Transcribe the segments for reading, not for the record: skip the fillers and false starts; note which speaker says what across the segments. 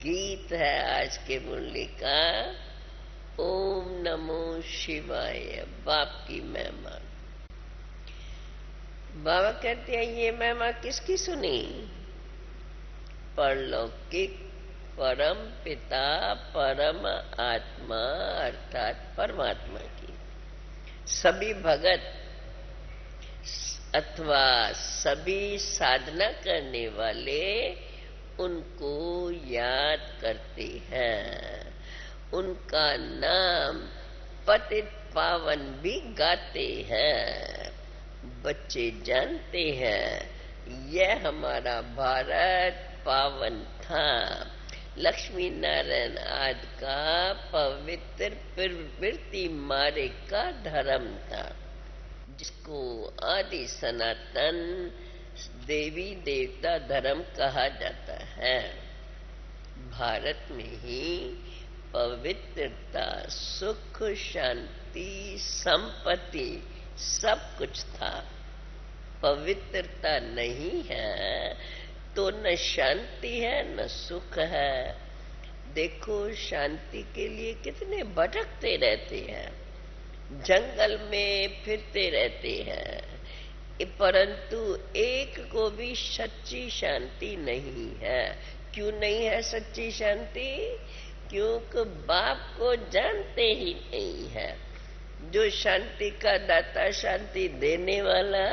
Speaker 1: गीत है आज के मुरली का। ओम नमो शिवाय। बाप की महिमा। बाबा कहते हैं ये महिमा किसकी सुनी? परलौकिक परम पिता परम आत्मा अर्थात परमात्मा की। सभी भगत अथवा सभी साधना करने वाले उनको याद करते हैं, उनका नाम पतित पावन भी गाते हैं। बच्चे जानते हैं यह हमारा भारत पावन था। लक्ष्मी नारायण आदि का पवित्र प्रवृत्ति मारे का धर्म था, जिसको आदि सनातन देवी देवता धर्म कहा जाता है। भारत में ही पवित्रता, सुख, शांति, संपत्ति सब कुछ था। पवित्रता नहीं है तो न शांति है न सुख है। देखो शांति के लिए कितने भटकते रहते हैं, जंगल में फिरते रहते हैं, परंतु एक को भी सच्ची शांति नहीं है। क्यों नहीं है सच्ची शांति? क्योंकि बाप को जानते ही नहीं है। जो शांति का दाता, शांति देने वाला,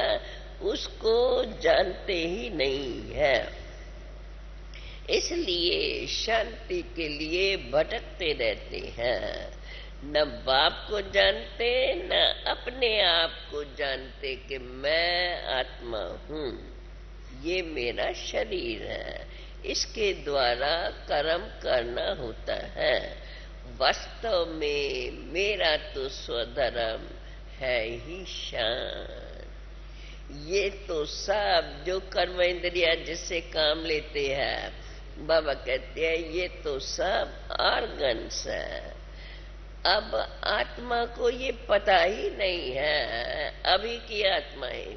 Speaker 1: उसको जानते ही नहीं है। इसलिए शांति के लिए भटकते रहते हैं। न बाप को जानते न अपने आप को जानते कि मैं आत्मा हूँ, ये मेरा शरीर है, इसके द्वारा कर्म करना होता है। वास्तव में मेरा तो स्वधर्म है ही शांत। ये तो सब जो कर्म इंद्रिया जिससे काम लेते हैं, बाबा कहते हैं ये तो सब ऑर्गन्स है। अब आत्मा को ये पता ही नहीं है, अभी की आत्माएं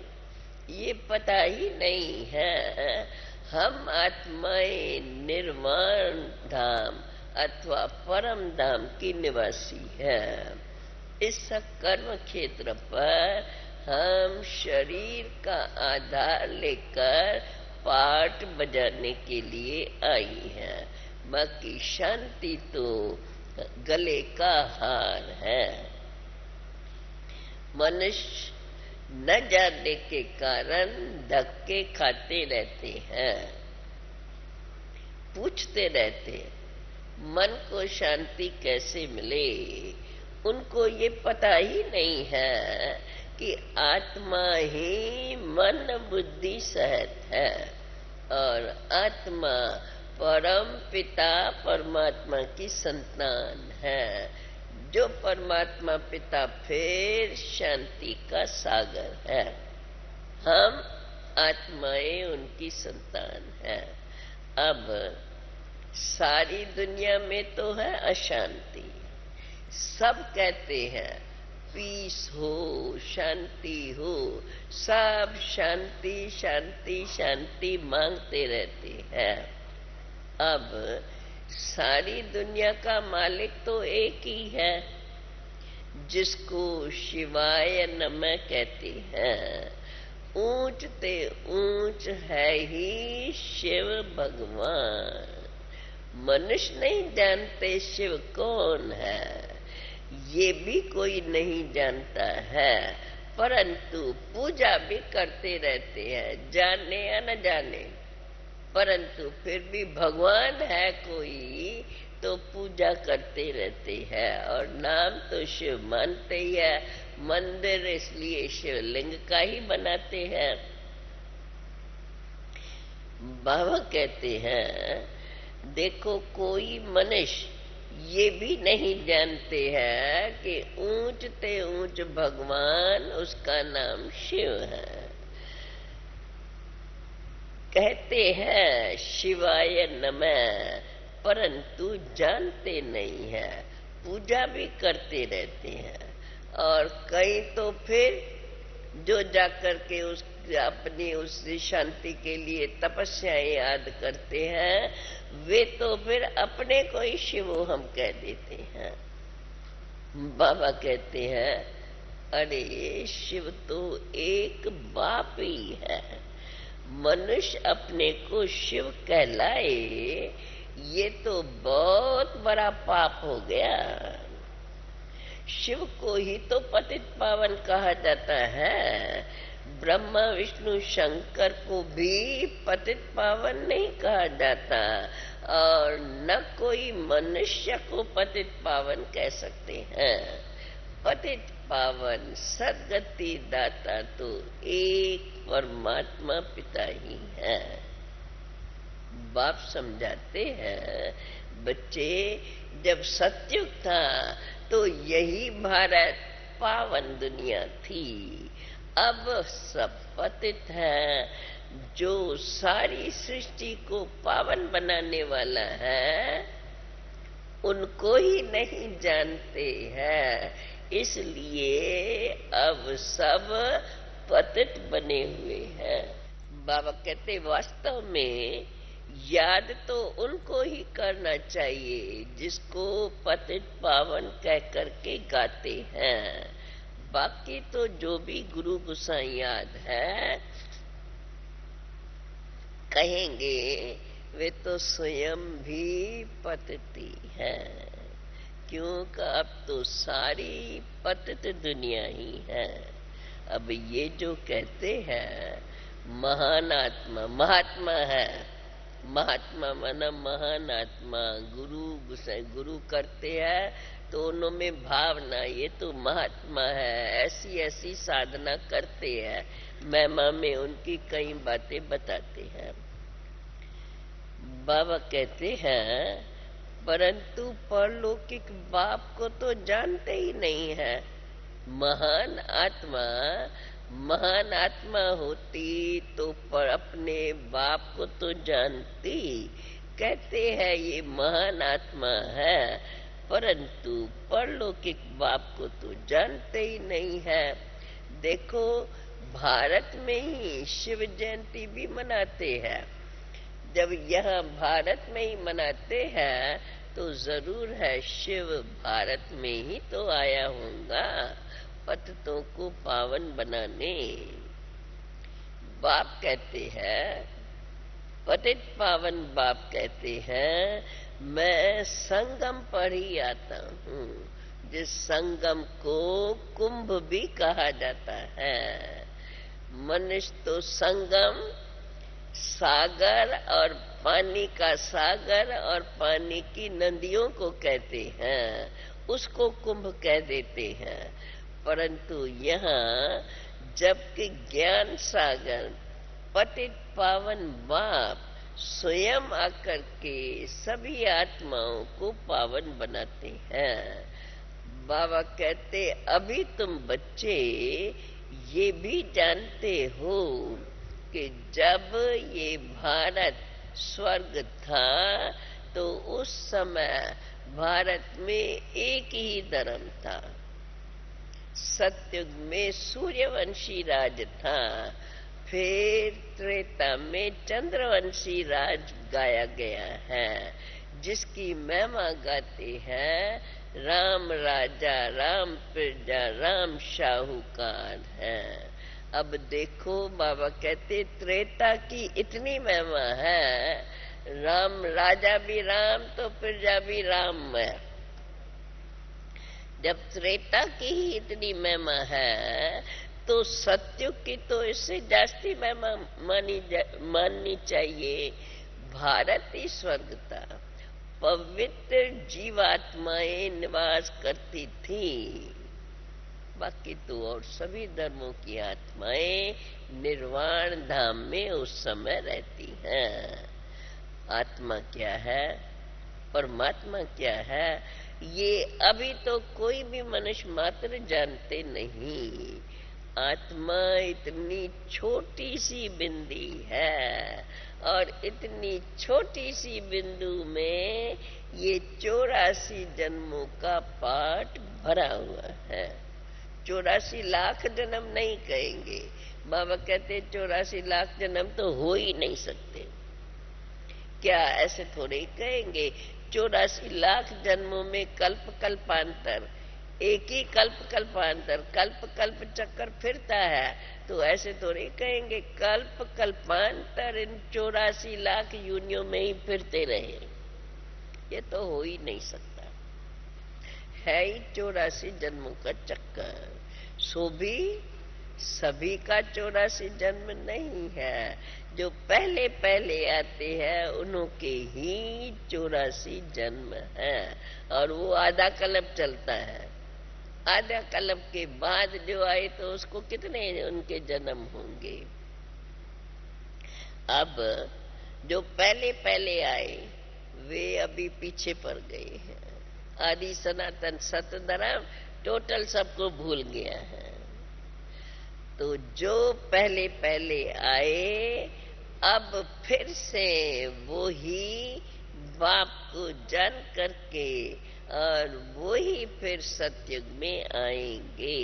Speaker 1: ये पता ही नहीं है हम आत्माएं निर्वाण धाम अथवा परम धाम की निवासी है। इस कर्म क्षेत्र पर हम शरीर का आधार लेकर पाठ बजाने के लिए आई हैं। बाकी शांति तो गले का हार है। मनुष्य न जानने के कारण धक्के खाते रहते हैं, पूछते रहते मन को शांति कैसे मिले। उनको ये पता ही नहीं है कि आत्मा ही मन बुद्धि सहित है और आत्मा परम पिता परमात्मा की संतान है। जो परमात्मा पिता फिर शांति का सागर है। हम आत्माएं उनकी संतान है। अब सारी दुनिया में तो है अशांति। सब कहते हैं पीस हो, शांति हो, सब शांति शांति शांति मांगते रहते हैं। अब सारी दुनिया का मालिक तो एक ही है, जिसको शिवाय नमः कहते हैं। ऊंच ते ऊंच है ही शिव भगवान। मनुष्य नहीं जानते शिव कौन है, ये भी कोई नहीं जानता है, परंतु पूजा भी करते रहते हैं, जाने या न जाने। परंतु फिर भी भगवान है कोई तो पूजा करते रहते हैं और नाम तो शिव मानते ही है। मंदिर इसलिए शिवलिंग का ही बनाते हैं। बाबा कहते हैं देखो कोई मनुष्य ये भी नहीं जानते हैं कि ऊंच ते ऊंच भगवान उसका नाम शिव है। कहते हैं शिवाय नमः, परंतु जानते नहीं है, पूजा भी करते रहते हैं और कई तो फिर जो जाकर के उस अपनी उस शांति के लिए तपस्याएं याद करते हैं, वे तो फिर अपने को ही शिव हम कह देते हैं। बाबा कहते हैं, अरे शिव तो एक बाप ही है। मनुष्य अपने को शिव कहलाए, ये तो बहुत बड़ा पाप हो गया। शिव को ही तो पतित पावन कहा जाता है। ब्रह्मा विष्णु शंकर को भी पतित पावन नहीं कहा जाता, और न कोई मनुष्य को पतित पावन कह सकते हैं। पतित पावन सद्गति दाता तो एक परमात्मा पिता ही है। बाप समझाते हैं, बच्चे जब सतयुग था तो यही भारत पावन दुनिया थी। अब सब पतित है। जो सारी सृष्टि को पावन बनाने वाला है, उनको ही नहीं जानते हैं, इसलिए अब सब पतित बने हुए हैं। बाबा कहते वास्तव में याद तो उनको ही करना चाहिए जिसको पतित पावन कह करके गाते हैं। बाकी तो जो भी गुरु गोसाई याद है कहेंगे, वे तो स्वयं भी पतिती है, क्योंकि अब तो सारी पतित दुनिया ही है। अब ये जो कहते हैं महान आत्मा, महात्मा है, महात्मा माना महान आत्मा, गुरु करते हैं तो उनमें भावना, ये तो महात्मा है, ऐसी ऐसी साधना करते हैं। महिमा में उनकी कई बातें बताते हैं। बाबा कहते हैं, परंतु परलौकिक बाप को तो जानते ही नहीं है। महान आत्मा होती तो पर अपने बाप को तो जानती। कहते हैं ये महान आत्मा है, परंतु परलौकिक बाप को तो जानते ही नहीं है। देखो भारत में ही शिव जयंती भी मनाते हैं। जब यहाँ भारत में ही मनाते हैं तो जरूर है शिव भारत में ही तो आया होगा पतितों को पावन बनाने। बाप कहते हैं, पतित पावन बाप कहते हैं, मैं संगम पर ही आता हूँ। जिस संगम को कुंभ भी कहा जाता है। मनुष्य तो संगम सागर और पानी का सागर और पानी की नदियों को कहते हैं, उसको कुंभ कह देते हैं। परंतु यहाँ जबकि ज्ञान सागर पतित पावन बाप स्वयं आकर के सभी आत्माओं को पावन बनाते हैं। बाबा कहते, अभी तुम बच्चे ये भी जानते हो कि जब ये भारत स्वर्ग था तो उस समय भारत में एक ही धर्म था। सतयुग में सूर्यवंशी राज था, फिर त्रेता में चंद्रवंशी राज गाया गया है, जिसकी महिमा गाते हैं राम राजा, राम प्रजा, राम शाहूकार है। अब देखो बाबा कहते त्रेता की इतनी महिमा है, राम राजा भी राम तो प्रजा भी राम है। जब त्रेता की ही इतनी महिमा है तो सतयुग की तो इससे जास्ती महिमा माननी चाहिए। भारत ही स्वर्ग था, पवित्र जीवात्माएं निवास करती थी। बाकी तो और सभी धर्मों की आत्माएं निर्वाण धाम में उस समय रहती हैं। आत्मा क्या है, परमात्मा क्या है, ये अभी तो कोई भी मनुष्य मात्र जानते नहीं। आत्मा इतनी छोटी सी बिंदी है और इतनी छोटी सी बिंदु में ये 84 जन्मों का पाठ भरा हुआ है। 84 लाख जन्म नहीं कहेंगे। बाबा कहते 84 लाख जन्म तो हो ही नहीं सकते। क्या ऐसे थोड़े ही कहेंगे? 84 लाख जन्मों में कल्प कल्पांतर, एक ही कल्प कल्पांतर, कल्प कल्प चक्कर फिरता है, तो ऐसे थोड़े कहेंगे कल्प कल्पांतर इन 84 लाख योनियों में ही फिरते रहे। ये तो हो ही नहीं सकता। है ही 84 जन्मों का चक्कर। सो भी सभी का 84 जन्म नहीं है। जो पहले पहले आते हैं उन्हों के ही 84 जन्म है, और वो आधा कल्प चलता है। आधा कल्प के बाद जो आए तो उसको कितने उनके जन्म होंगे। अब जो पहले पहले आए वे अभी पीछे पड़ गए हैं। आदि सनातन सतधर्म टोटल सबको भूल गया है। तो जो पहले पहले आए अब फिर से वो ही बाप को जान करके और वो ही फिर सतयुग में आएंगे।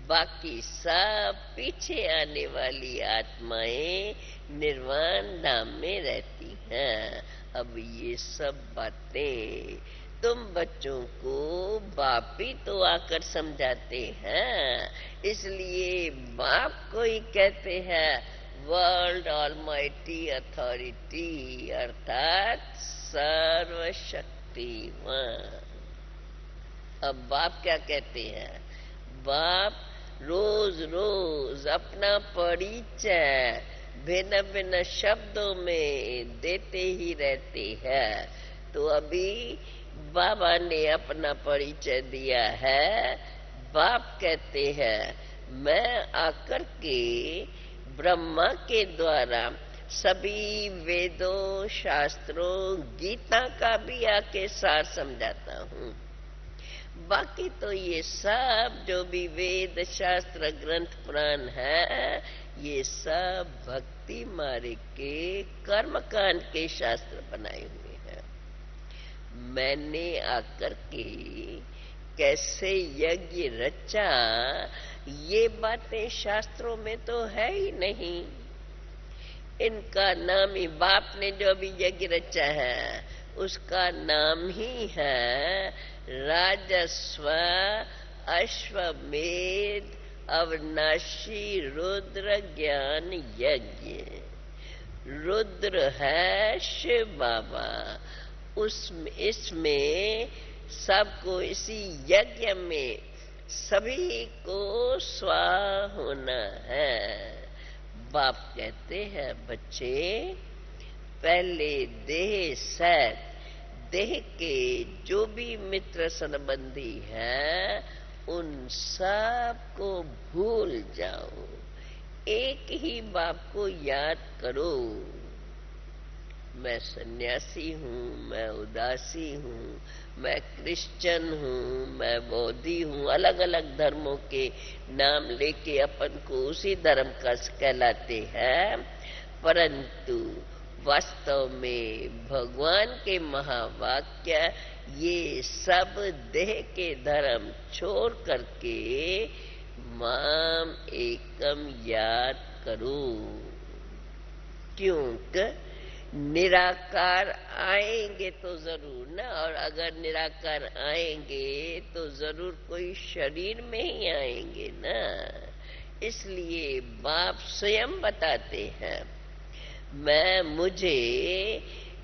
Speaker 1: बाकी सब पीछे आने वाली आत्माएं निर्वाण धाम में रहती हैं। अब ये सब बातें तुम बच्चों को बाप ही तो आकर समझाते हैं, इसलिए बाप को ही कहते हैं वर्ल्ड ऑलमाइटी अथॉरिटी, अर्थात सर्वशक्तिमान। अब बाप क्या कहते हैं? बाप रोज रोज अपना परिचय भिन्न भिन्न शब्दों में देते ही रहते हैं। तो अभी बाबा ने अपना परिचय दिया है। बाप कहते हैं मैं आकर के ब्रह्मा के द्वारा सभी वेदों शास्त्रों गीता का भी आके सार समझाता हूँ। बाकी तो ये सब जो भी वेद शास्त्र ग्रंथ पुराण है ये सब भक्ति मार्ग के कर्मकांड के शास्त्र बनाए हुए हैं। मैंने आकर के कैसे यज्ञ रचा ये बातें शास्त्रों में तो है ही नहीं। इनका नाम ही बाप ने जो भी यज्ञ रचा है उसका नाम ही है राजस्व अश्वमेध अविनाशी रुद्र ज्ञान यज्ञ। रुद्र है शिव बाबा, इसमें सबको इसी यज्ञ में सभी को स्वाहा होना है। बाप कहते हैं बच्चे पहले देह सैत देह के जो भी मित्र संबंधी हैं उन सब को भूल जाओ, एक ही बाप को याद करो। मैं सन्यासी हूँ, मैं उदासी हूँ, मैं क्रिश्चियन हूँ, मैं बौद्धि हूँ, अलग अलग धर्मों के नाम लेके अपन को उसी धर्म का कहलाते हैं, परंतु वास्तव में भगवान के महावाक्य ये सब देह के धर्म छोड़ करके माम एकम याद करो। क्योंकि निराकार आएंगे तो जरूर ना, और अगर निराकार आएंगे तो जरूर कोई शरीर में ही आएंगे ना। इसलिए बाप स्वयं बताते हैं मुझे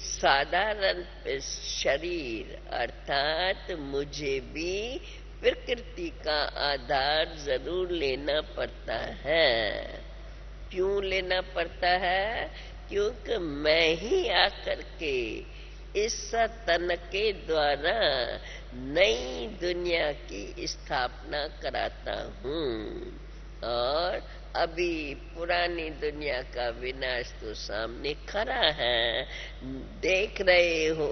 Speaker 1: साधारण शरीर अर्थात मुझे भी प्रकृति का आधार जरूर लेना पड़ता है। क्यों लेना पड़ता है? क्योंकि मैं ही आकर के इस तन के द्वारा नई दुनिया की स्थापना कराता हूँ, और अभी पुरानी दुनिया का विनाश तो सामने खड़ा है, देख रहे हो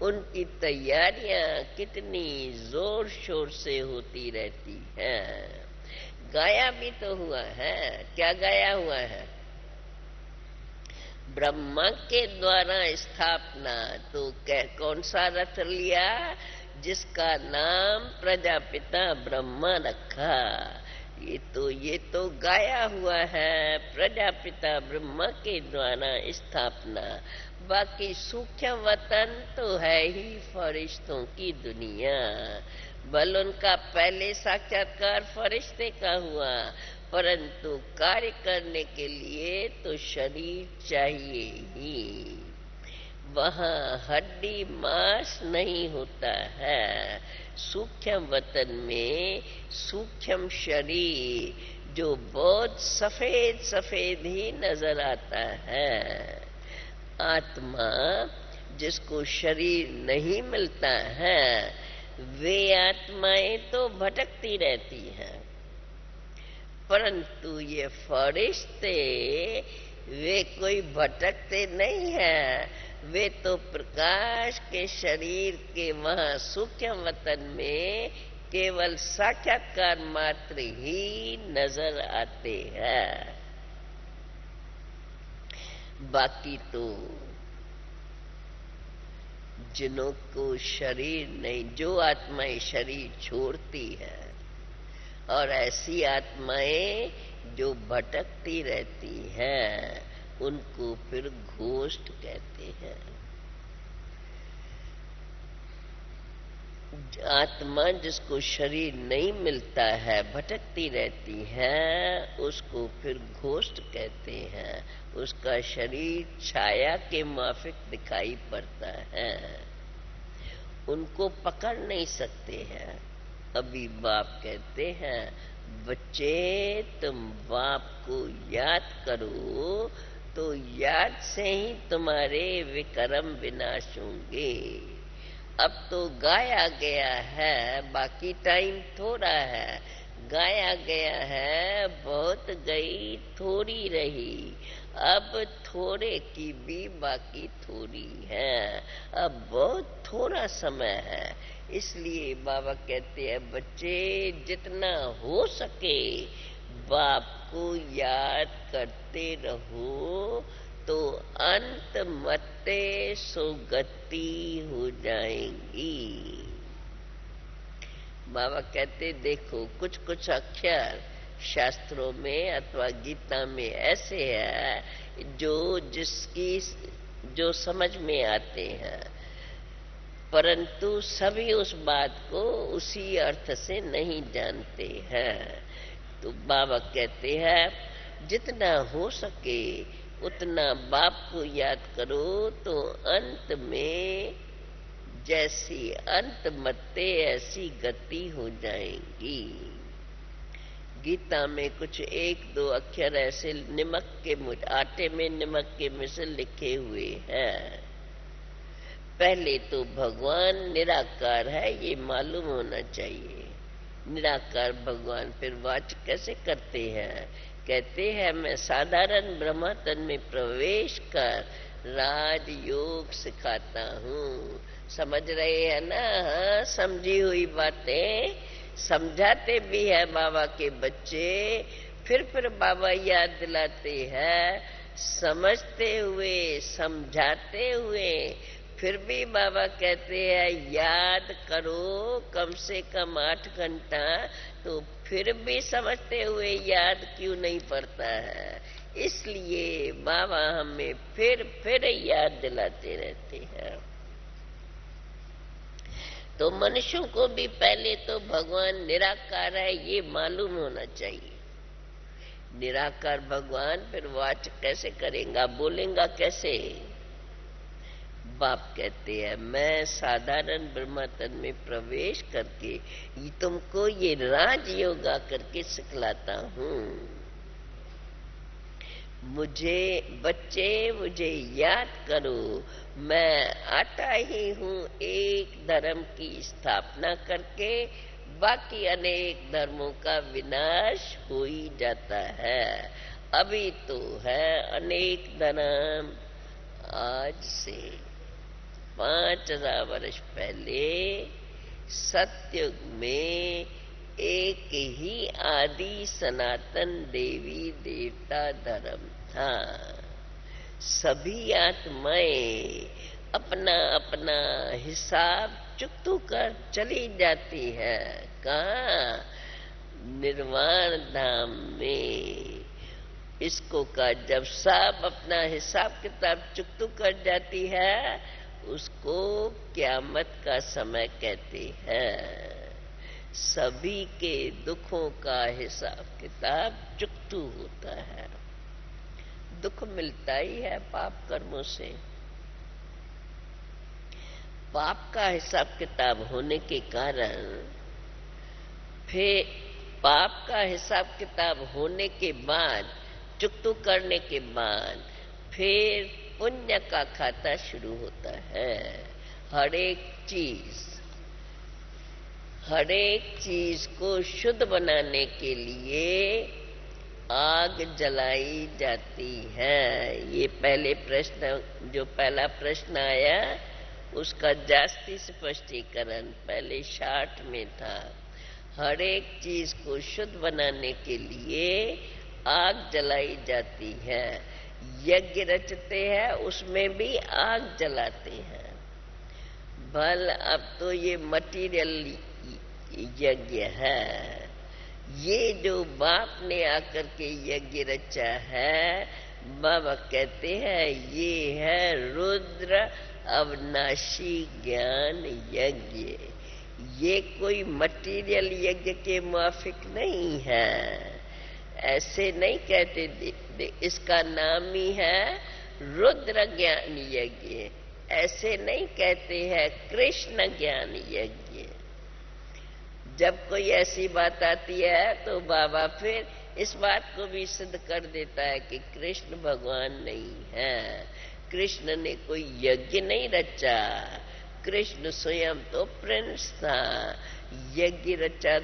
Speaker 1: उनकी तैयारियां कितनी जोर शोर से होती रहती हैं। गाया भी तो हुआ है। क्या गाया हुआ है? ब्रह्मा के द्वारा स्थापना। तो कौन सा रथ लिया? जिसका नाम प्रजापिता ब्रह्मा रखा। ये तो गाया हुआ है, प्रजापिता ब्रह्मा के द्वारा स्थापना। बाकी सूक्ष्म वतन तो है ही फरिश्तों की दुनिया। बल उनका पहले साक्षात्कार फरिश्ते का हुआ, परंतु कार्य करने के लिए तो शरीर चाहिए ही। वहां हड्डी मांस नहीं होता है। सूक्ष्म वतन में सूक्ष्म शरीर जो बहुत सफेद सफेद ही नजर आता है। आत्मा जिसको शरीर नहीं मिलता है, वे आत्माएं तो भटकती रहती हैं, परंतु ये फरिश्ते वे कोई भटकते नहीं हैं। वे तो प्रकाश के शरीर के वहां सूक्ष्म वतन में केवल साक्षात्कार मात्र ही नजर आते हैं। बाकी तो जिन्हों को शरीर नहीं, जो आत्माएं शरीर छोड़ती है और ऐसी आत्माएं जो भटकती रहती हैं, उनको फिर घोस्ट कहते हैं। आत्मा जिसको शरीर नहीं मिलता है, भटकती रहती है, उसको फिर घोस्ट कहते हैं। उसका शरीर छाया के माफिक दिखाई पड़ता है, उनको पकड़ नहीं सकते हैं। अभी बाप कहते हैं, बच्चे तुम बाप को याद करो तो याद से ही तुम्हारे विक्रम विनाश होंगे। अब तो गाया गया है, बाकी टाइम थोड़ा है। गाया गया है, बहुत गई थोड़ी रही, अब थोड़े की भी बाकी थोड़ी है, अब बहुत थोड़ा समय है। इसलिए बाबा कहते हैं, बच्चे जितना हो सके बाप को याद करते रहो तो अंत मत्ते सुगति हो जाएंगी। बाबा कहते देखो, कुछ कुछ अक्षर शास्त्रों में अथवा गीता में ऐसे है जो समझ में आते हैं, परंतु सभी उस बात को उसी अर्थ से नहीं जानते हैं। तो बाबा कहते हैं, जितना हो सके उतना बाप को याद करो तो अंत में जैसी अंत मत्ते ऐसी गति हो जाएंगी। गीता में कुछ एक दो अक्षर ऐसे आटे में नमक के मिसल लिखे हुए हैं। पहले तो भगवान निराकार है ये मालूम होना चाहिए। निराकार भगवान फिर वाच कैसे करते हैं? कहते हैं, मैं साधारण ब्रह्म तन में प्रवेश कर राज योग सिखाता हूँ। समझ रहे हैं ना? हाँ, समझी हुई बातें समझाते भी है बाबा के बच्चे। फिर बाबा याद दिलाते हैं, समझते हुए समझाते हुए फिर भी बाबा कहते हैं याद करो कम से कम 8 घंटा। तो फिर भी समझते हुए याद क्यों नहीं पड़ता है? इसलिए बाबा हमें फिर याद दिलाते रहते हैं। तो मनुष्यों को भी पहले तो भगवान निराकार है ये मालूम होना चाहिए। निराकार भगवान फिर वाच कैसे करेगा, बोलेगा कैसे? बाप कहते हैं, मैं साधारण ब्रह्म तन में प्रवेश करके तुमको ये राजयोगा करके सिखलाता हूँ। मुझे याद करो, मैं आता ही हूँ एक धर्म की स्थापना करके, बाकी अनेक धर्मों का विनाश हो ही जाता है। अभी तो है अनेक धर्म। आज से 5000 वर्ष पहले सतयुग में एक ही आदि सनातन देवी देवता धर्म था। सभी आत्माएं अपना अपना हिसाब चुकतू कर चली जाती है। कहाँ? निर्वाण धाम में। इसको का जब सब अपना हिसाब किताब चुकतू कर जाती है, उसको क़यामत का समय कहते हैं। सभी के दुखों का हिसाब किताब चुकतू होता है। दुख मिलता ही है पाप कर्मों से। पाप का हिसाब किताब होने के कारण फिर पाप का हिसाब किताब होने के बाद, चुकतू करने के बाद फिर पुण्य का खाता शुरू होता है। हर एक चीज को शुद्ध बनाने के लिए आग जलाई जाती है। ये पहले प्रश्न, जो पहला प्रश्न आया उसका जास्ती स्पष्टीकरण पहले 60 में था। हर एक चीज को शुद्ध बनाने के लिए आग जलाई जाती है। यज्ञ रचते हैं, उसमें भी आग जलाते हैं। भल अब तो ये मटीरियल यज्ञ है। ये जो बाप ने आकर के यज्ञ रचा है, बाबा कहते हैं ये है रुद्र अविनाशी ज्ञान यज्ञ। ये कोई मटीरियल यज्ञ के मुआफिक नहीं है। ऐसे नहीं कहते, इसका नाम ही है रुद्र ज्ञान यज्ञ। ऐसे नहीं कहते हैं कृष्ण ज्ञान यज्ञ। जब कोई ऐसी बात आती है तो बाबा फिर इस बात को भी सिद्ध कर देता है कि कृष्ण भगवान नहीं है। कृष्ण ने कोई यज्ञ नहीं रचा। कृष्ण स्वयं तो प्रिंस था। यज्ञ रचा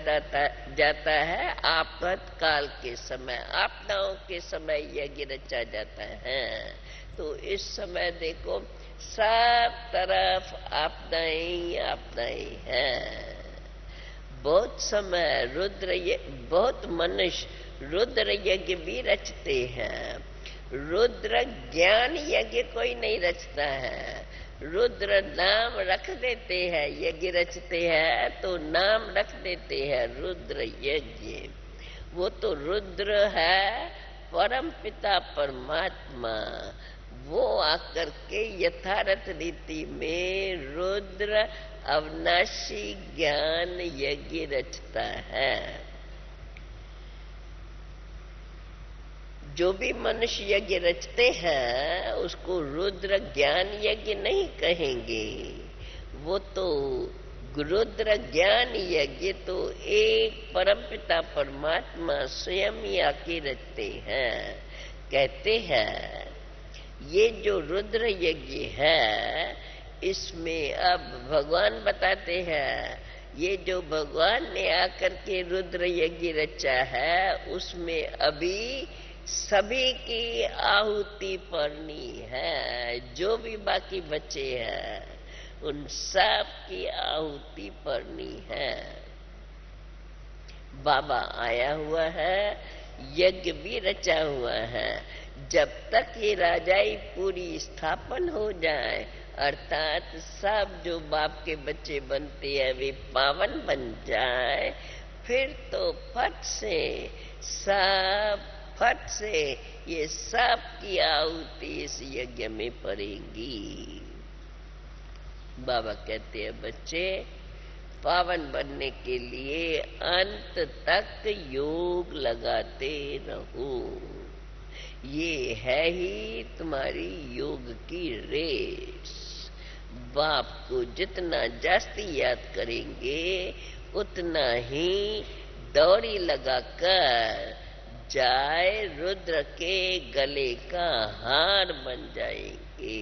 Speaker 1: जाता है आपातकाल के समय, आपदाओं के समय यज्ञ रचा जाता है। तो इस समय देखो सब तरफ आपदाएं आपदाएं हैं। बहुत समय बहुत मनुष्य रुद्र यज्ञ भी रचते हैं। रुद्र ज्ञान यज्ञ कोई नहीं रचता है। रुद्र नाम रख देते हैं। यज्ञ रचते हैं तो नाम रख देते हैं रुद्र यज्ञ। वो तो रुद्र है परम पिता परमात्मा। वो आकर के यथार्थ रीति में रुद्र अविनाशी ज्ञान यज्ञ रचता है। जो भी मनुष्य यज्ञ रचते हैं उसको रुद्र ज्ञान यज्ञ नहीं कहेंगे। वो तो रुद्र ज्ञान यज्ञ तो एक परमपिता परमात्मा स्वयं ही आके रचते हैं। कहते हैं ये जो रुद्र यज्ञ है, इसमें अब भगवान बताते हैं, ये जो भगवान ने आकर के रुद्र यज्ञ रचा है, उसमें अभी सभी की आहुति पड़नी है। जो भी बाकी बचे हैं उन सब की आहुति पड़नी है। बाबा आया हुआ है, यज्ञ भी रचा हुआ है। जब तक ये राजाई पूरी स्थापन हो जाए, अर्थात सब जो बाप के बच्चे बनते हैं वे पावन बन जाए, फिर तो फट से ये सब की आहुति इस यज्ञ में पड़ेगी। बाबा कहते हैं बच्चे पावन बनने के लिए अंत तक योग लगाते रहो। ये है ही तुम्हारी योग की रेस। बाप को जितना जास्ती याद करेंगे उतना ही दौड़ी लगाकर जाए रुद्र के गले का हार बन जाएंगे।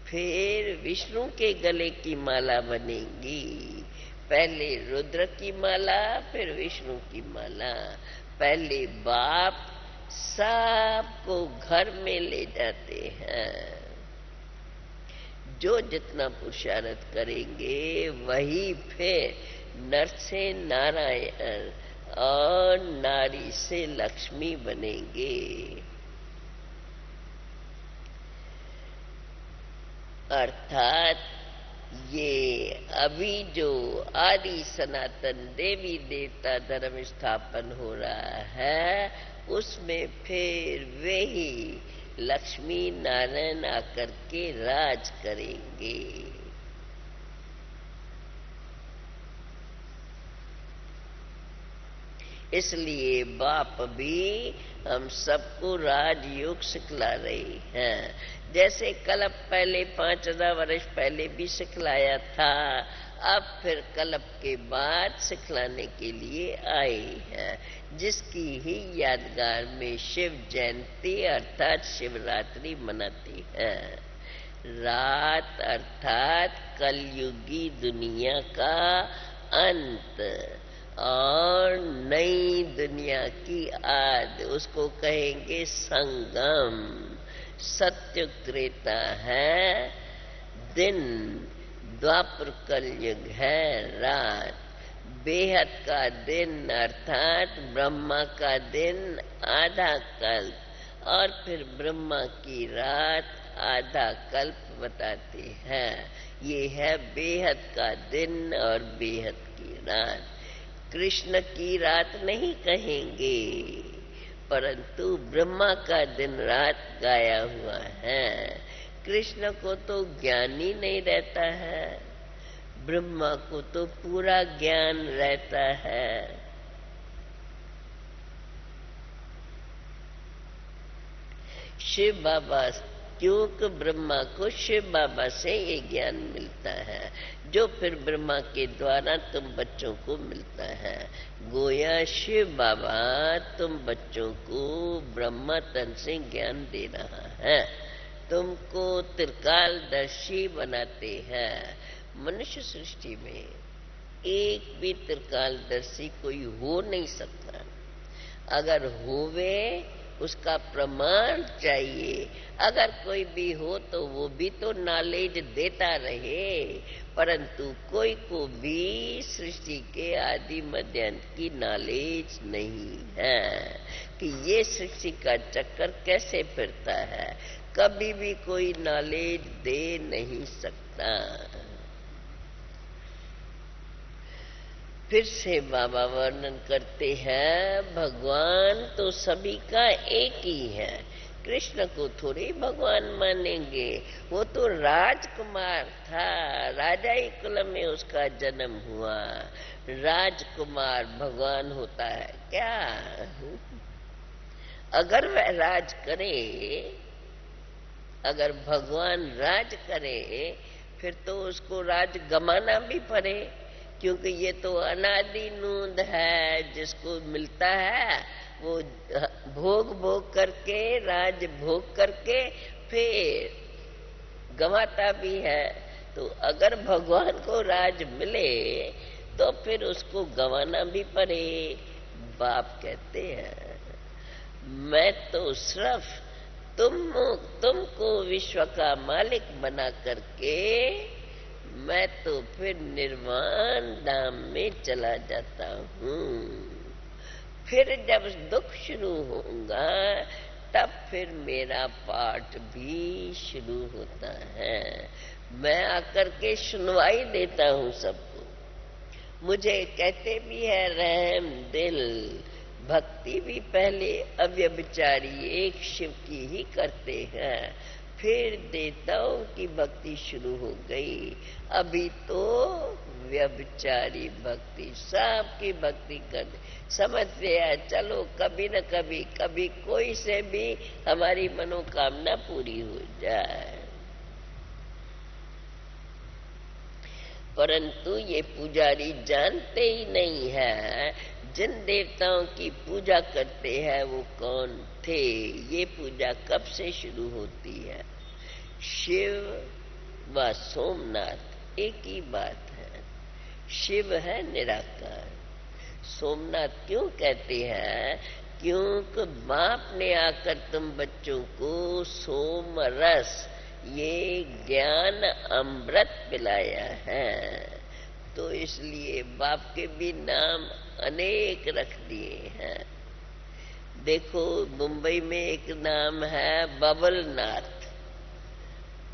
Speaker 1: फिर विष्णु के गले की माला बनेगी। पहले रुद्र की माला, फिर विष्णु की माला। पहले बाप सबको घर में ले जाते हैं। जो जितना पुरुषार्थ करेंगे वही फिर नर से नारायण और नारी से लक्ष्मी बनेंगे। अर्थात ये अभी जो आदि सनातन देवी देवता धर्म स्थापन हो रहा है, उसमें फिर वे ही लक्ष्मी नारायण आकर के राज करेंगे। इसलिए बाप भी हम सबको राजयोग सिखला रहे हैं। जैसे कल्प पहले 5000 वर्ष पहले भी सिखलाया था, अब फिर कल्प के बाद सिखलाने के लिए आए हैं, जिसकी ही यादगार में शिव जयंती अर्थात शिवरात्रि मनाते हैं। रात अर्थात कलयुगी दुनिया का अंत और नई दुनिया की आद, उसको कहेंगे संगम। सत्युग त्रेता है दिन, द्वापर कलयुग है रात। बेहद का दिन अर्थात ब्रह्मा का दिन आधा कल्प, और फिर ब्रह्मा की रात आधा कल्प बताते हैं। ये है बेहद का दिन और बेहद की रात। कृष्ण की रात नहीं कहेंगे, परंतु ब्रह्मा का दिन रात गाया हुआ है। कृष्ण को तो ज्ञान ही नहीं रहता है, ब्रह्मा को तो पूरा ज्ञान रहता है। शिव बाबा, क्योंकि ब्रह्मा को शिव बाबा से ये ज्ञान मिलता है, जो फिर ब्रह्मा के द्वारा तुम बच्चों को मिलता है। गोया शिव बाबा तुम बच्चों को ब्रह्मा तन से ज्ञान दे रहा है, तुमको त्रिकालदर्शी बनाते हैं। मनुष्य सृष्टि में एक भी त्रिकालदर्शी कोई हो नहीं सकता। अगर होवे उसका प्रमाण चाहिए। अगर कोई भी हो तो वो भी तो नॉलेज देता रहे, परंतु कोई को भी सृष्टि के आदि मध्य अंत की नॉलेज नहीं है कि ये सृष्टि का चक्कर कैसे फिरता है। कभी भी कोई नॉलेज दे नहीं सकता। फिर से बाबा वर्णन करते हैं, भगवान तो सभी का एक ही है। कृष्ण को थोड़ी भगवान मानेंगे, वो तो राजकुमार था, राजा ही कुल में उसका जन्म हुआ। राजकुमार भगवान होता है क्या? अगर वह राज करे, अगर भगवान राज करे, फिर तो उसको राज गमाना भी पड़े, क्योंकि ये तो अनादि नूंद है। जिसको मिलता है वो भोग भोग करके, राज भोग करके फिर गंवाता भी है। तो अगर भगवान को राज मिले तो फिर उसको गंवाना भी पड़े। बाप कहते हैं, मैं तो सिर्फ तुमको विश्व का मालिक बना करके मैं तो फिर निर्वाण धाम में चला जाता हूँ। फिर जब दुख शुरू होगा तब फिर मेरा पाठ भी शुरू होता है। मैं आकर के सुनवाई देता हूँ सबको। मुझे कहते भी है रहम दिल। भक्ति भी पहले अव्यभिचारी एक शिव की ही करते हैं, फिर देवताओं की भक्ति शुरू हो गई। अभी तो व्यभिचारी भक्ति, सबकी भक्ति कर समझते हैं। चलो कभी न कभी, कभी कोई से भी हमारी मनोकामना पूरी हो जाए। परंतु ये पुजारी जानते ही नहीं है जिन देवताओं की पूजा करते हैं वो कौन थे, ये पूजा कब से शुरू होती है। शिव व सोमनाथ एक ही बात है। शिव है निराकार। सोमनाथ क्यों कहते हैं? क्योंकि बाप ने आकर तुम बच्चों को सोम रस, ये ज्ञान अमृत पिलाया है, तो इसलिए बाप के भी नाम अनेक रख दिए हैं। देखो मुंबई में एक नाम है बबलनाथ,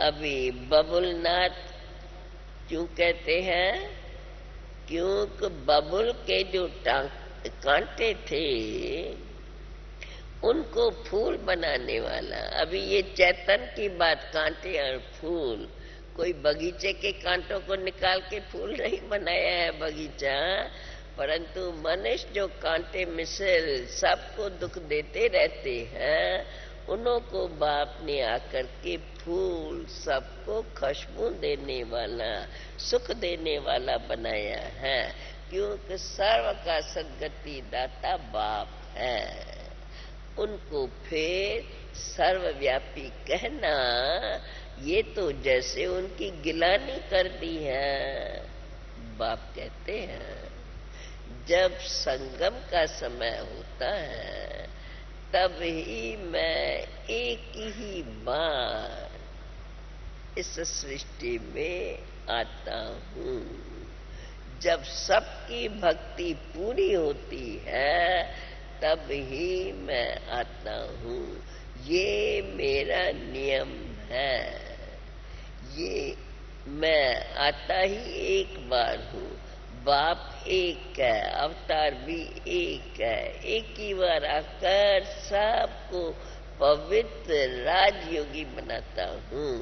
Speaker 1: अभी बबुलनाथ क्यों कहते हैं? क्योंकि बबुल के जो कांटे थे उनको फूल बनाने वाला। अभी ये चैतन्य की बात, कांटे और फूल, कोई बगीचे के कांटों को निकाल के फूल नहीं बनाया है बगीचा, परंतु मनुष्य जो कांटे मिसल सबको दुख देते रहते हैं, उन्हों को बाप ने आकर के फूल, सबको खुशबू देने वाला, सुख देने वाला बनाया है। क्योंकि सर्व का सद्गति दाता बाप है। उनको फिर सर्वव्यापी कहना, ये तो जैसे उनकी गिलानी कर दी है। बाप कहते हैं जब संगम का समय होता है तब ही मैं एक ही बार इस सृष्टि में आता हूँ। जब सबकी भक्ति पूरी होती है तब ही मैं आता हूँ। ये मेरा नियम है। ये मैं आता ही एक बार हूँ। बाप एक है, अवतार भी एक है। एक ही बार आकर सबको पवित्र राजयोगी बनाता हूँ।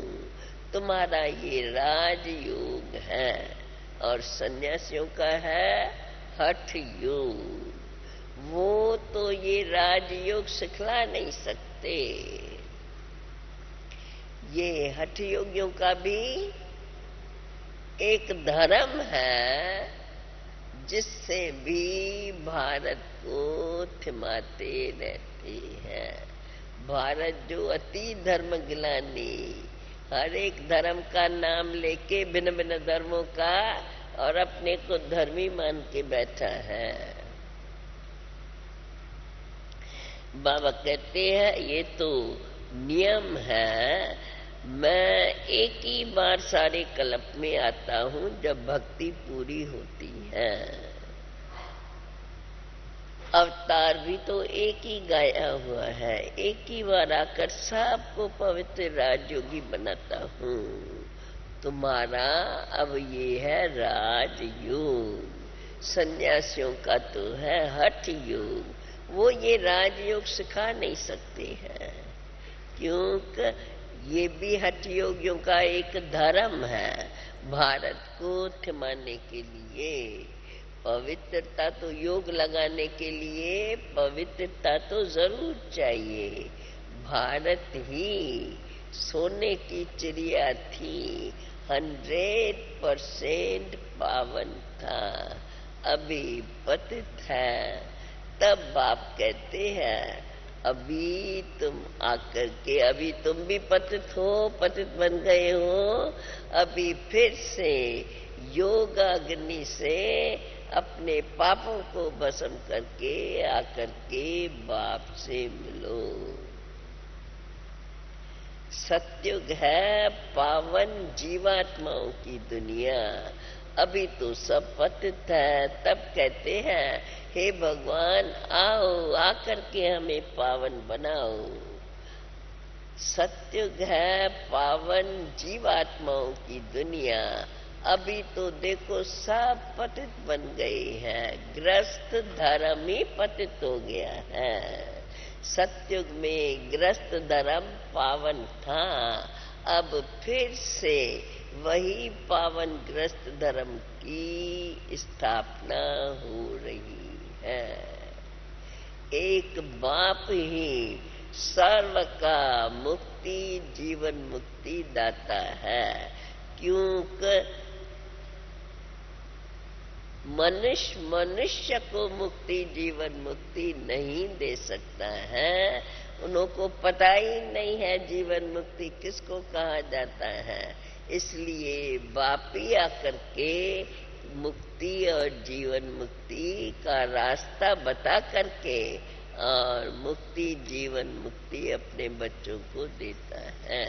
Speaker 1: तुम्हारा ये राजयोग है और सन्यासियों का है हठ योग। वो तो ये राजयोग सिखला नहीं सकते। ये हठ योगियों का भी एक धर्म है जिससे भी भारत को थिमाते रहते हैं। भारत जो अति धर्म गिलानी, हर एक धर्म का नाम लेके भिन्न भिन्न धर्मों का और अपने को धर्मी मान के बैठा है। बाबा कहते हैं ये तो नियम है। मैं एक ही बार सारे कल्प में आता हूँ जब भक्ति पूरी होती है। अवतार भी तो एक ही गाया हुआ है। एक ही बार आकर सबको पवित्र राजयोगी बनाता हूँ। तुम्हारा अब ये है राजयोग। सन्यासियों का तो है हठ योग। वो ये राजयोग सिखा नहीं सकते हैं क्योंकि ये भी हठ योगियों का एक धर्म है। भारत को थिमाने के लिए पवित्रता, तो योग लगाने के लिए पवित्रता तो जरूर चाहिए। भारत ही सोने की चिड़िया थी, 100% पावन था, अभी पतित है। तब बाप कहते हैं अभी तुम आकर के, अभी तुम भी पतित हो, पतित बन गए हो, अभी फिर से योग अग्नि से अपने पापों को भस्म करके आकर के बाप से मिलो। सत्युग है पावन जीवात्माओं की दुनिया। अभी तो सब पतित है। तब कहते हैं हे भगवान आओ, आकर के हमें पावन बनाओ। सत्युग है पावन जीवात्माओं की दुनिया। अभी तो देखो सब पतित बन गए हैं। ग्रस्त धर्म ही पतित हो गया है। सत्युग में ग्रस्त धर्म पावन था, अब फिर से वही पावन ग्रस्त धर्म की स्थापना हो रही है। एक बाप ही सर्व का मुक्ति, जीवन मुक्ति दाता है। क्योंकि मनुष्य को मुक्ति, जीवन मुक्ति नहीं दे सकता है। उनको पता ही नहीं है जीवन मुक्ति किसको कहा जाता है। इसलिए बाप ही आकर के मुक्ति और जीवन मुक्ति का रास्ता बता करके और मुक्ति, जीवन मुक्ति अपने बच्चों को देता है।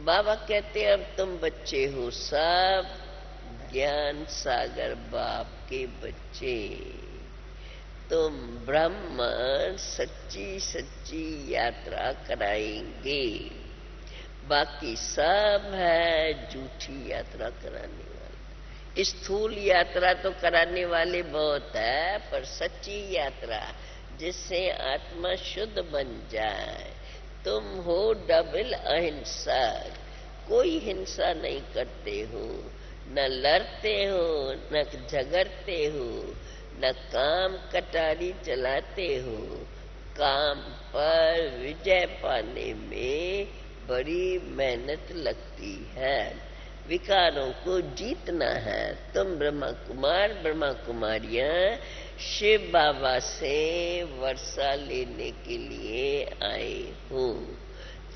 Speaker 1: बाबा कहते अब तुम बच्चे हो, सब ज्ञान सागर बाप के बच्चे। तुम ब्रह्म सच्ची सच्ची यात्रा कराएंगे। बाकी सब है झूठी यात्रा कराने वाले। स्थूल यात्रा तो कराने वाले बहुत है, पर सच्ची यात्रा जिससे आत्मा शुद्ध बन जाए। तुम हो डबल अहिंसक, कोई हिंसा नहीं करते हो, न लड़ते हो, न झगड़ते हो, न काम कटारी चलाते हो। काम पर विजय पाने में बड़ी मेहनत लगती है, विकारों को जीतना है। तुम ब्रह्मा कुमार ब्रह्मा कुमारियां शिव बाबा से वर्षा लेने के लिए आए हो।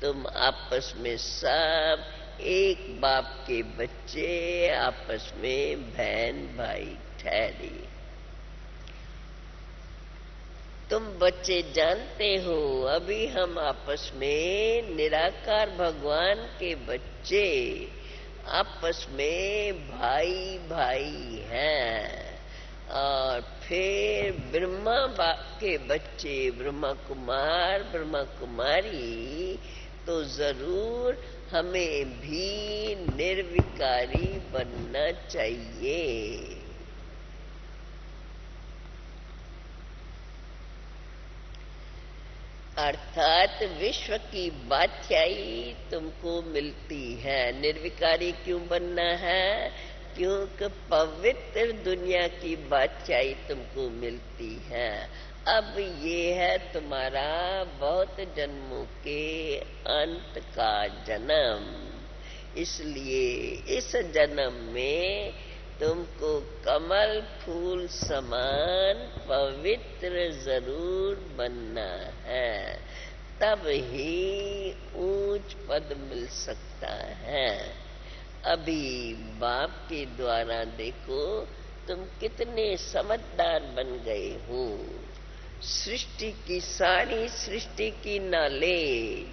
Speaker 1: तुम आपस में सब एक बाप के बच्चे, आपस में बहन भाई ठहरे। तुम बच्चे जानते हो अभी हम आपस में निराकार भगवान के बच्चे आपस में भाई भाई हैं। और फिर ब्रह्मा बाप के बच्चे ब्रह्मा कुमार ब्रह्मा कुमारी, तो जरूर हमें भी निर्विकारी बनना चाहिए। अर्थात विश्व की बादशाही तुमको मिलती है। निर्विकारी क्यों बनना है? क्योंकि पवित्र दुनिया की बादशाही तुमको मिलती है। अब ये है तुम्हारा बहुत जन्मों के अंत का जन्म, इसलिए इस जन्म में तुमको कमल फूल समान पवित्र जरूर बनना है, तब ही ऊंच पद मिल सकता है। अभी बाप के द्वारा देखो तुम कितने समझदार बन गए हो। सृष्टि की सारी सृष्टि की नॉलेज,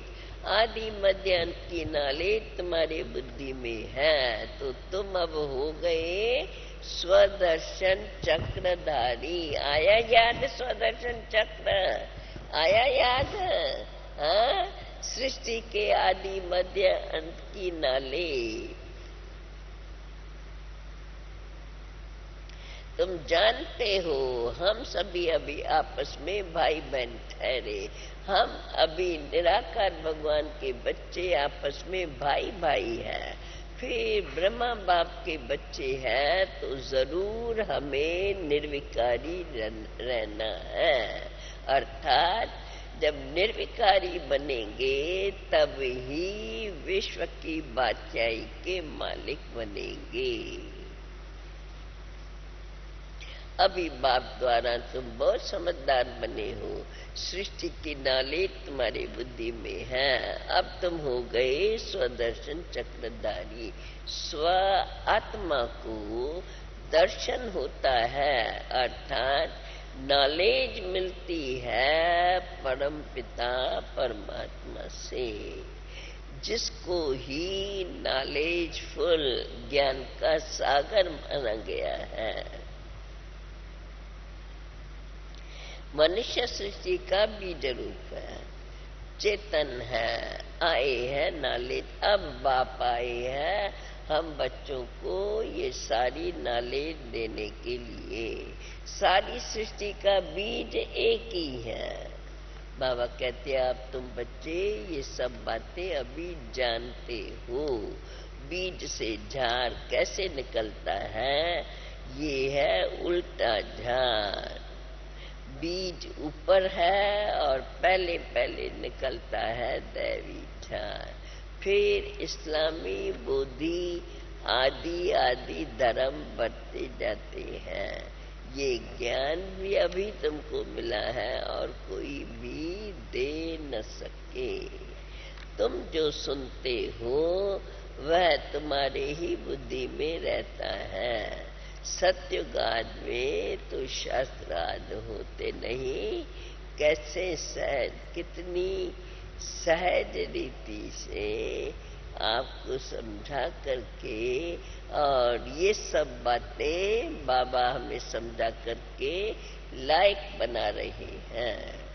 Speaker 1: आदि मध्य अंत की नॉलेज तुम्हारे बुद्धि में है, तो तुम अब हो गए स्वदर्शन चक्रधारी। आया याद स्वदर्शन चक्र? आया याद? हाँ, सृष्टि के आदि मध्य अंत की नॉलेज तुम जानते हो। हम सभी अभी आपस में भाई बहन ठहरे, हम अभी निराकार भगवान के बच्चे आपस में भाई भाई हैं। फिर ब्रह्मा बाप के बच्चे हैं, तो जरूर हमें निर्विकारी रहना है। अर्थात जब निर्विकारी बनेंगे तब ही विश्व की बादशाही के मालिक बनेंगे। अभी बाप द्वारा तुम बहुत समझदार बने हो, सृष्टि की नॉलेज तुम्हारी बुद्धि में है। अब तुम हो गए स्वदर्शन चक्रधारी। स्व आत्मा को दर्शन होता है, अर्थात नॉलेज मिलती है परम पिता परमात्मा से, जिसको ही नॉलेजफुल ज्ञान का सागर माना गया है। मनुष्य सृष्टि का बीज रूप है, चेतन है, आए हैं नॉलेज। अब बाप आए हैं हम बच्चों को ये सारी नॉलेज देने के लिए। सारी सृष्टि का बीज एक ही है। बाबा कहते हैं अब तुम बच्चे ये सब बातें अभी जानते हो। बीज से झाड़ कैसे निकलता है? ये है उल्टा झाड़। बीज ऊपर है और पहले पहले निकलता है दैवी झाड़। फिर इस्लामी बोधि आदि आदि धर्म बढ़ते जाते हैं। ये ज्ञान भी अभी तुमको मिला है और कोई भी दे न सके। तुम जो सुनते हो वह तुम्हारे ही बुद्धि में रहता है। सत्ययुगाद में तो शास्त्रार्थ होते नहीं। कैसे सहज, कितनी सहज रीति से आपको समझा करके, और ये सब बातें बाबा हमें समझा करके लायक बना रहे हैं।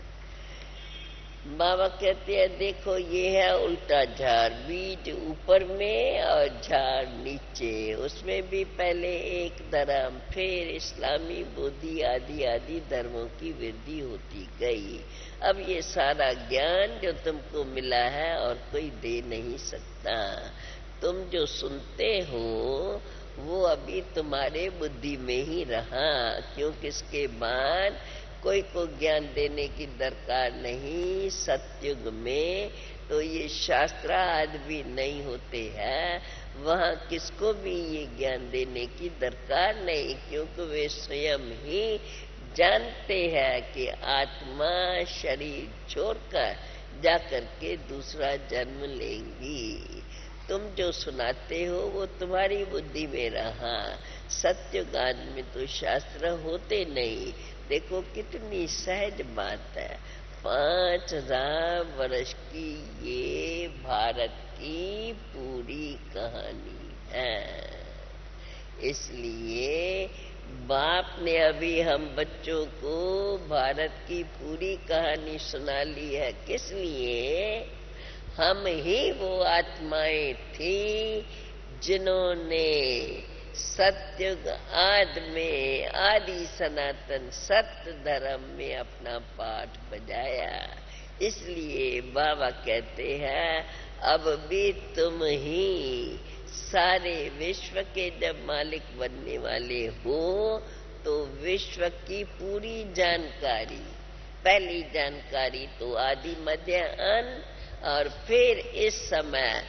Speaker 1: बाबा कहते हैं देखो ये है उल्टा झाड़, बीज ऊपर में और झाड़ नीचे, उसमें भी पहले एक धर्म, फिर इस्लामी, बुद्धि आदि आदि धर्मों की वृद्धि होती गई। अब ये सारा ज्ञान जो तुमको मिला है और कोई दे नहीं सकता। तुम जो सुनते हो वो अभी तुम्हारे बुद्धि में ही रहा, क्योंकि इसके बाद कोई को ज्ञान देने की दरकार नहीं। सतयुग में तो ये शास्त्र आदि भी नहीं होते हैं, वहाँ किसको भी ये ज्ञान देने की दरकार नहीं, क्योंकि वे स्वयं ही जानते हैं कि आत्मा शरीर छोड़कर जाकर के दूसरा जन्म लेंगी। तुम जो सुनाते हो वो तुम्हारी बुद्धि में रहा। सत्ययुग में तो शास्त्र होते नहीं। देखो कितनी सहज बात है। 5000 वर्ष की ये भारत की पूरी कहानी है। इसलिए बाप ने अभी हम बच्चों को भारत की पूरी कहानी सुना ली है। किस लिए? हम ही वो आत्माएं थी जिन्होंने सतयुग आदि में आदि सनातन सत्य धर्म में अपना पाठ बजाया। इसलिए बाबा कहते हैं अब भी तुम ही सारे विश्व के जब मालिक बनने वाले हो तो विश्व की पूरी जानकारी, पहली जानकारी तो आदि मध्य अंत, और फिर इस समय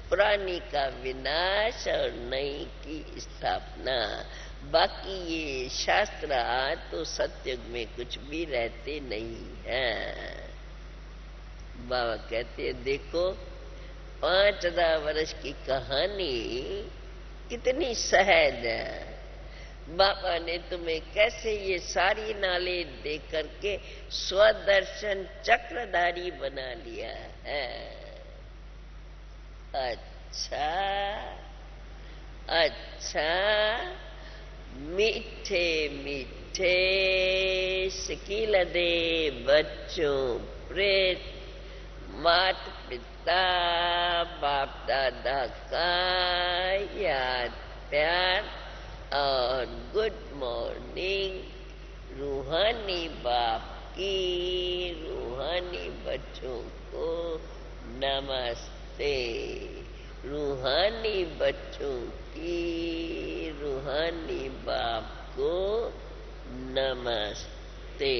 Speaker 1: पुरानी का विनाश और नई की स्थापना। बाकी ये शास्त्र तो सतयुग में कुछ भी रहते नहीं हैं। बाबा कहते हैं देखो 5000 वर्ष की कहानी कितनी सहज है। बाबा ने तुम्हें कैसे ये सारी नॉलेज दे करके स्वदर्शन चक्रधारी बना लिया है। अच्छा अच्छा, मीठे मीठे सिकील दे बच्चों प्रेत, मात पिता बाप दादा का याद प्यार और गुड मॉर्निंग। रूहानी बाप की रूहानी बच्चों को नमस्ते। रूहानी बच्चों की रूहानी बाप को नमस्ते।